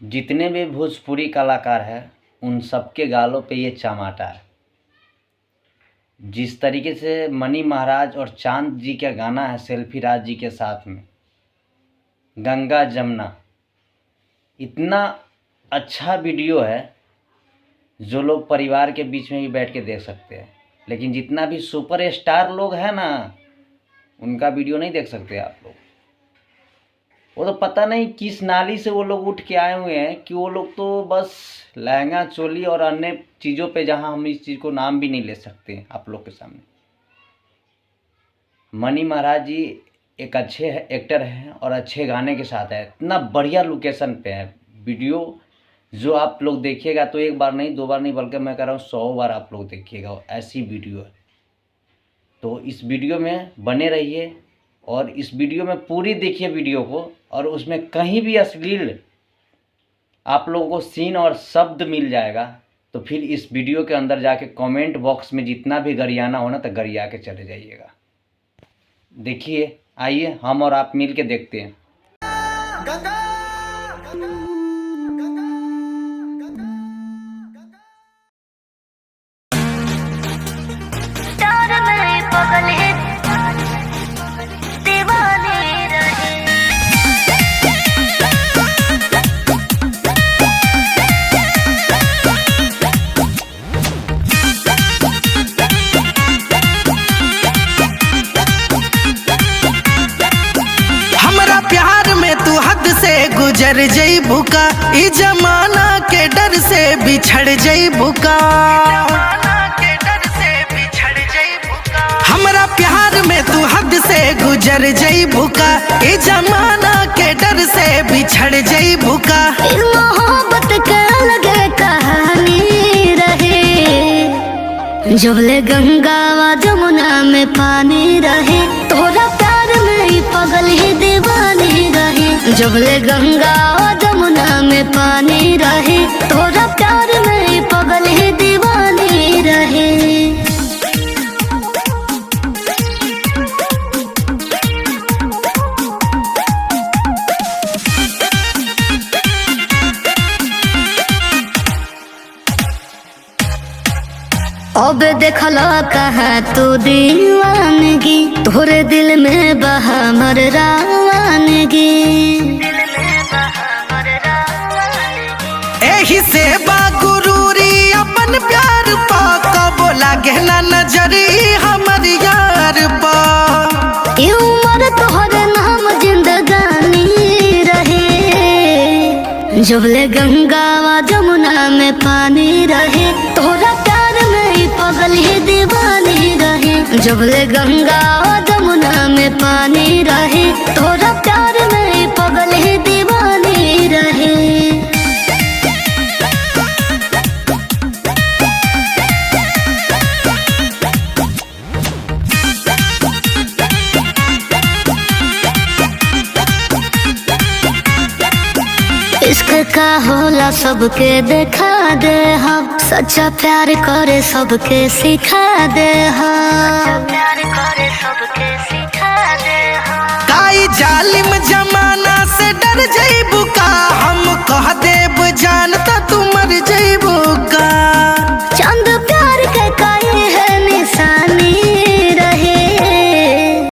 जितने भी भोजपुरी कलाकार हैं उन सबके गालों पे ये चमाटा है। जिस तरीके से मनी महाराज और चांद जी का गाना है सेल्फी राज जी के साथ में, गंगा जमुना, इतना अच्छा वीडियो है जो लोग परिवार के बीच में भी बैठ के देख सकते हैं। लेकिन जितना भी सुपर स्टार लोग हैं ना, उनका वीडियो नहीं देख सकते आप लोग। वो तो पता नहीं किस नाली से वो लोग उठ के आए हुए हैं कि वो लोग तो बस लहंगा चोली और अन्य चीज़ों पे, जहां हम इस चीज़ को नाम भी नहीं ले सकते आप लोग के सामने। मनी महाराज जी एक अच्छे एक्टर हैं और अच्छे गाने के साथ है। इतना बढ़िया लोकेशन पे है वीडियो, जो आप लोग देखिएगा तो एक बार नहीं, दो बार नहीं, बल्कि मैं कह रहा हूँ 100 बार आप लोग देखिएगा, ऐसी वीडियो है। तो इस वीडियो में बने रहिए और इस वीडियो में पूरी देखिए वीडियो को, और उसमें कहीं भी अश्लील आप लोगों को सीन और शब्द मिल जाएगा तो फिर इस वीडियो के अंदर जाके कमेंट बॉक्स में जितना भी गरियाना हो ना, तो गरिया के चले जाइएगा। देखिए, आइए हम और आप मिल के देखते हैं। गुजर जइबू का, ई जमाना के डर से बिछड़ जइबू का। हमरा प्यार में तू हद से गुजर जइबू का, ई जमाना के डर से बिछड़ जइबू का। मोहब्बत के अलग कहानी रहे, जबले गंगा व जमुना में पानी रहे, तोरा प्यार में ही पगल ही दीवानी रहे। जबले गंगा व जमुना में पानी रहे, तोरा प्यार में ही पगल ही दीवानी रहे। अब देखला कहाँ तू दीवानगी, तोरे दिल में बहा मर रावानगी। एही से बागुरूरी अपन प्यार पा, कबो लागे ना नजरी हमर यार पा। ई उम्र तोहरे नाम जिंदगानी रहे, जबले गंगा व जमुना में पानी रहे, तोरा प्यार में ही पगल ही दीवानी रहे। जबले गंगा व जमुना में पानी रहे, तोरा प्यार में ही पगल ही दीवानी रहे। इश्क का होला सबके देखा दे हम, सच्चा प्यार करे सबके सिखा दे हम। काई जाल